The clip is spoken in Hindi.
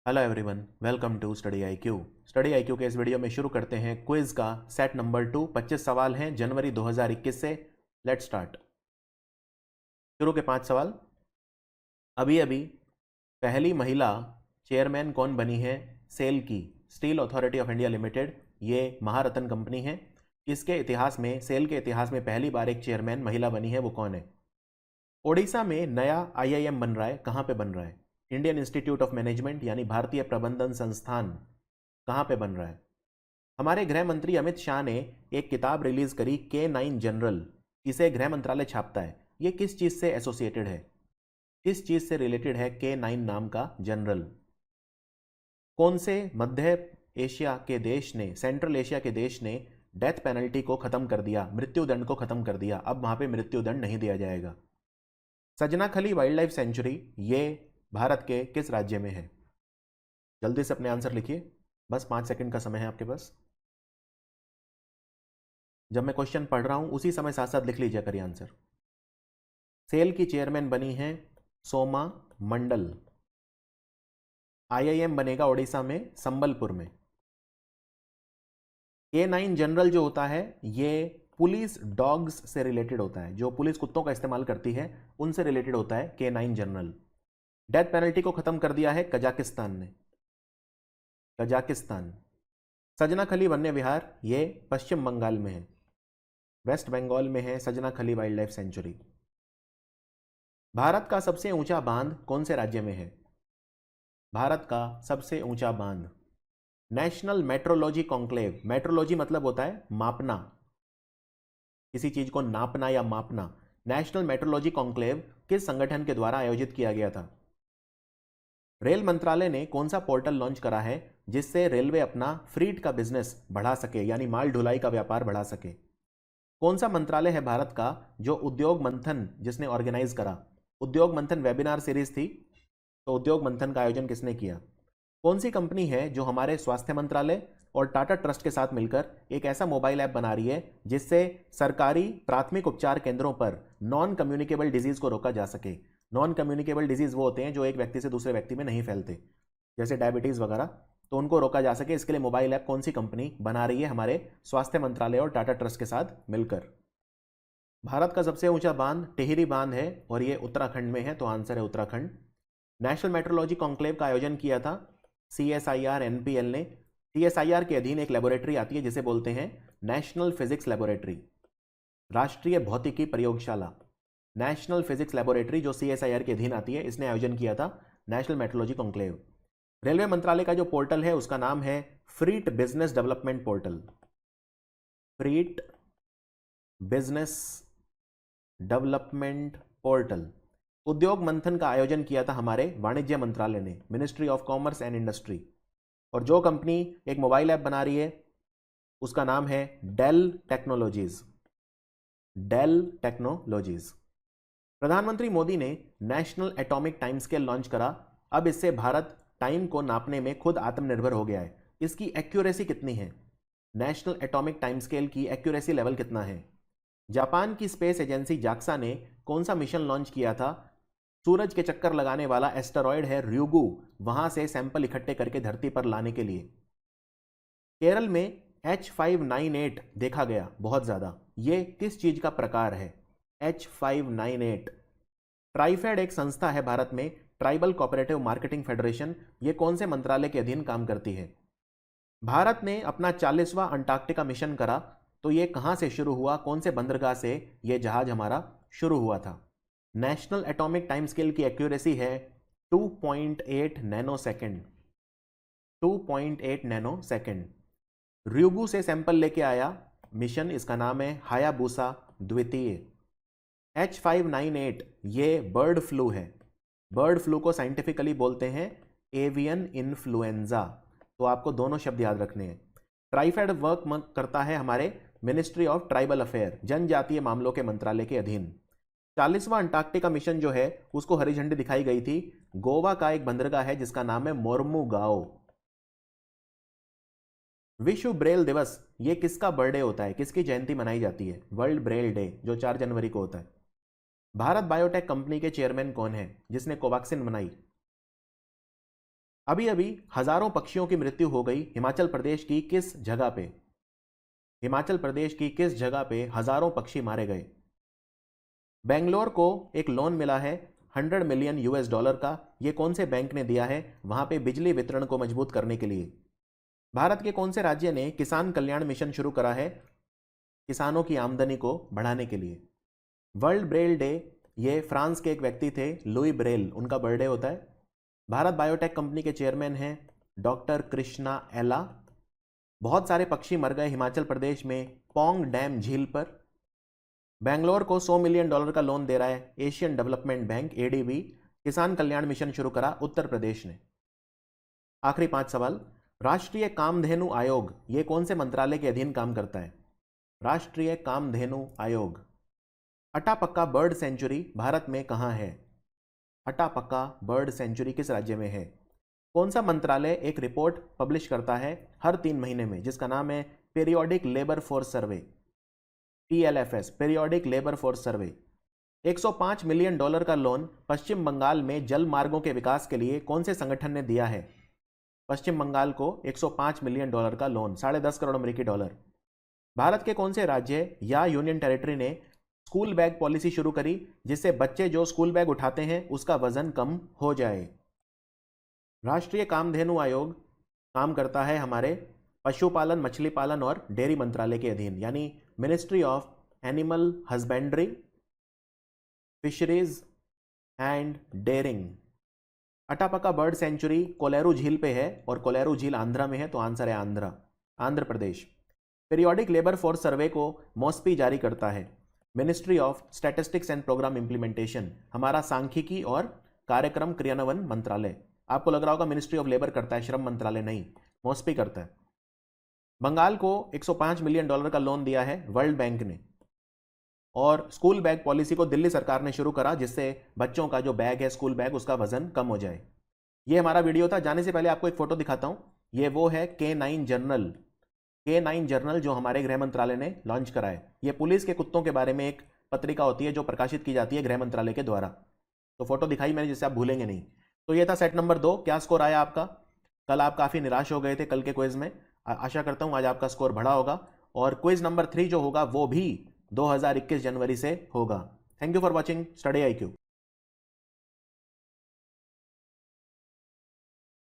Hello everyone, welcome to study IQ. Study IQ के इस वीडियो में शुरू करते हैं क्विज का सेट नंबर 2। 25 सवाल हैं जनवरी 2021 से। Let's start. शुरू के 5 सवाल। अभी अभी पहली महिला चेयरमैन कौन बनी है सेल की? Steel authority of India limited, ये महारत्न कंपनी है। इसके इतिहास में, सेल के इतिहास में पहली बार एक चेयरमैन महिला बनी है, वो कौन है? ओडिशा में नया आईआईएम बन रहा है, कहाँ पे बन रहा है? इंडियन इंस्टीट्यूट ऑफ मैनेजमेंट यानी भारतीय प्रबंधन संस्थान कहाँ पे बन रहा है? हमारे गृह मंत्री अमित शाह ने एक किताब रिलीज करी K9 जनरल। इसे गृह मंत्रालय छापता है। ये किस चीज से एसोसिएटेड है, किस चीज से रिलेटेड है K9 नाम का जनरल? कौन से मध्य एशिया के देश ने, सेंट्रल एशिया के देश ने डेथ पेनल्टी को खत्म कर दिया, मृत्युदंड को खत्म कर दिया? अब वहां पे मृत्युदंड नहीं दिया जाएगा। सजनाखली वाइल्ड लाइफ सेंचुरी ये भारत के किस राज्य में है? जल्दी से अपने आंसर लिखिए, बस 5 सेकंड का समय है आपके पास। जब मैं क्वेश्चन पढ़ रहा हूं उसी समय साथ साथ लिख लीजिए करिए आंसर। सेल की चेयरमैन बनी है सोमा मंडल। आईआईएम बनेगा ओडिशा में संबलपुर में। K9 जनरल जो होता है ये पुलिस डॉग्स से रिलेटेड होता है, जो पुलिस कुत्तों का इस्तेमाल करती है उनसे रिलेटेड होता है K9 जनरल। डेथ पेनल्टी को खत्म कर दिया है कजाकिस्तान ने, कजाकिस्तान। सजनाखली वन्य विहार ये पश्चिम बंगाल में है, वेस्ट बंगाल में है सजनाखली वाइल्ड लाइफ सेंचुरी। भारत का सबसे ऊंचा बांध कौन से राज्य में है? भारत का सबसे ऊंचा बांध, नेशनल मेट्रोलॉजी कॉन्क्लेव। मेट्रोलॉजी मतलब होता है मापना, किसी चीज को नापना या मापना। नेशनल मेट्रोलॉजी कॉन्क्लेव किस संगठन के द्वारा आयोजित किया गया था? रेल मंत्रालय ने कौन सा पोर्टल लॉन्च करा है जिससे रेलवे अपना फ्रीट का बिजनेस बढ़ा सके, यानी माल ढुलाई का व्यापार बढ़ा सके? कौन सा मंत्रालय है भारत का जो उद्योग मंथन जिसने ऑर्गेनाइज करा? उद्योग मंथन वेबिनार सीरीज थी, तो उद्योग मंथन का आयोजन किसने किया? कौन सी कंपनी है जो हमारे स्वास्थ्य मंत्रालय और टाटा ट्रस्ट के साथ मिलकर एक ऐसा मोबाइल ऐप बना रही है जिससे सरकारी प्राथमिक उपचार केंद्रों पर नॉन कम्युनिकेबल डिजीज को रोका जा सके? नॉन कम्युनिकेबल डिजीज वो होते हैं जो एक व्यक्ति से दूसरे व्यक्ति में नहीं फैलते, जैसे डायबिटीज वगैरह, तो उनको रोका जा सके। इसके लिए मोबाइल ऐप कौन सी कंपनी बना रही है हमारे स्वास्थ्य मंत्रालय और टाटा ट्रस्ट के साथ मिलकर? भारत का सबसे ऊंचा बांध टिहरी बांध है और ये उत्तराखंड में है, तो आंसर है उत्तराखंड। नेशनल मेट्रोलॉजी कॉन्क्लेव का आयोजन किया था CSIR NPL ने। CSIR के अधीन एक लेबोरेटरी आती है जिसे बोलते हैं नेशनल फिजिक्स लेबोरेटरी, राष्ट्रीय भौतिकी प्रयोगशाला। नेशनल फिजिक्स लेबोरेटरी जो CSIR के अधीन आती है, इसने आयोजन किया था नेशनल मेट्रोलॉजी कॉन्क्लेव। रेलवे मंत्रालय का जो पोर्टल है उसका नाम है freight business development portal, freight business development portal. Udyog Manthan का आयोजन किया था हमारे वाणिज्य मंत्रालय ने, ministry of commerce and industry. और जो कंपनी एक मोबाइल ऐप बना रही है उसका नाम है डेल टेक्नोलॉजीज, डेल टेक्नोलॉजीज। प्रधानमंत्री मोदी ने national atomic time scale launch करा। अब इससे भारत टाइम को नापने में खुद आत्मनिर्भर हो गया है। इसकी एक्यूरेसी कितनी है? नेशनल एटॉमिक टाइम स्केल की एक्यूरेसी लेवल कितना है? जापान की स्पेस एजेंसी जाक्सा ने कौन सा मिशन लॉन्च किया था? सूरज के चक्कर लगाने वाला एस्टेरॉयड है ryugu, वहां से सैंपल इकट्ठे करके धरती पर लाने के लिए। केरल में H598 देखा गया बहुत ज्यादा, ये किस चीज का प्रकार है? H598। ट्राइफेड एक संस्था है भारत में, ट्राइबल कोऑपरेटिव मार्केटिंग फेडरेशन। ये कौन से मंत्रालय के अधीन काम करती है? भारत ने अपना 40वां अंटार्कटिका मिशन करा, तो ये कहां से शुरू हुआ, कौन से बंदरगाह से ये जहाज हमारा शुरू हुआ था? नेशनल एटॉमिक टाइम स्केल की एक्यूरेसी है 2.8 nano second, 2.8 nano second. ryugu से सैंपल लेके आया मिशन, इसका नाम है हायाबुसा द्वितीय। H598 ये बर्ड फ्लू है, बर्ड फ्लू को साइंटिफिकली बोलते हैं एवियन इन्फ्लुएंजा, तो आपको दोनों शब्द याद रखने हैं। ट्राइफेड वर्क करता है हमारे मिनिस्ट्री ऑफ ट्राइबल अफेयर, जनजातीय मामलों के मंत्रालय के अधीन। 40वां अंटार्कटिका मिशन जो है उसको हरी झंडी दिखाई गई थी गोवा का एक बंदरगाह है जिसका नाम है मोर्मुगाओ। विश्व ब्रेल दिवस ये किसका बर्थडे होता है, किसकी जयंती मनाई जाती है? वर्ल्ड ब्रेल डे, जो 4 जनवरी को होता है। भारत बायोटेक कंपनी के चेयरमैन कौन है जिसने कोवैक्सीन बनाई? अभी अभी हजारों पक्षियों की मृत्यु हो गई हिमाचल प्रदेश की किस जगह पे? हिमाचल प्रदेश की किस जगह पे हजारों पक्षी मारे गए? बेंगलोर को एक लोन मिला है 100 मिलियन यूएस डॉलर का। यह कौन से बैंक ने दिया है? वहां पे बिजली वितरण को मजबूत करने के लिए। भारत के कौन से राज्य ने किसान कल्याण मिशन शुरू करा है? किसानों की आमदनी को बढ़ाने के लिए। वर्ल्ड ब्रेल डे, ये फ्रांस के एक व्यक्ति थे लुई ब्रेल, उनका बर्थडे होता है। भारत बायोटेक कंपनी के चेयरमैन हैं डॉक्टर कृष्णा एला। बहुत सारे पक्षी मर गए हिमाचल प्रदेश में पोंग डैम झील पर। बेंगलोर को 100 मिलियन डॉलर का लोन दे रहा है एशियन डेवलपमेंट बैंक एडीबी। किसान कल्याण मिशन शुरू करा उत्तर प्रदेश ने। आखिरी 5 सवाल। राष्ट्रीय कामधेनु आयोग ये कौन से मंत्रालय के अधीन काम करता है? राष्ट्रीय कामधेनु आयोग। अटापक्का बर्ड सेंचुरी भारत में कहां है? अटापक्का बर्ड सेंचुरी किस राज्य में है? कौन सा मंत्रालय एक रिपोर्ट पब्लिश करता है हर 3 महीने में जिसका नाम है पीरियोडिक लेबर फोर्स सर्वे, PLFS, पीरियोडिक लेबर फोर्स सर्वे। 105 मिलियन डॉलर का लोन पश्चिम बंगाल में जल मार्गों के विकास के लिए कौन से संगठन ने दिया है? पश्चिम बंगाल को 105 मिलियन डॉलर का लोन, 10.5 करोड़ अमेरिकी डॉलर। भारत के कौन से राज्य या यूनियन टेरिटरी ने स्कूल बैग पॉलिसी शुरू करी जिससे बच्चे जो स्कूल बैग उठाते हैं उसका वजन कम हो जाए? राष्ट्रीय कामधेनु आयोग काम करता है हमारे पशुपालन, मछली पालन और डेयरी मंत्रालय के अधीन, यानी ministry of animal husbandry, fisheries and dairying. Atapaka bird sanctuary Kolleru झील पे है और कोलेरू झील आंध्रा में है, तो आंसर है Andhra Pradesh. Periodic labour force survey को मॉस्पी जारी करता है ministry of statistics and programme implementation, हमारा सांख्यिकी और कार्यक्रम क्रियान्वयन मंत्रालय। आपको लग रहा होगा मिनिस्ट्री ऑफ लेबर करता है, श्रम मंत्रालय नहीं, मॉस्पी करता है। बंगाल को 105 मिलियन डॉलर का लोन दिया है वर्ल्ड बैंक ने, और स्कूल बैग पॉलिसी को दिल्ली सरकार ने शुरू करा जिससे बच्चों का जो बैग है स्कूल बैग उसका वजन कम हो जाए। ये हमारा वीडियो था। जाने से पहले आपको एक फोटो दिखाता हूं। ये वो है K9 जर्नल जो हमारे गृह मंत्रालय ने लॉन्च करा है। ये पुलिस के कुत्तों के बारे में एक पत्रिका होती है जो प्रकाशित की जाती है गृह मंत्रालय के द्वारा। तो फोटो दिखाई मैंने जिससे आप भूलेंगे नहीं। तो ये था सेट नंबर 2। क्या स्कोर आया आपका? कल आप काफी निराश हो गए थे कल के क्विज में। आशा करता हूं आज आपका स्कोर बढ़ा होगा, और क्विज नंबर 3 जो होगा वो भी 2021 जनवरी से होगा। Thank you for watching study IQ।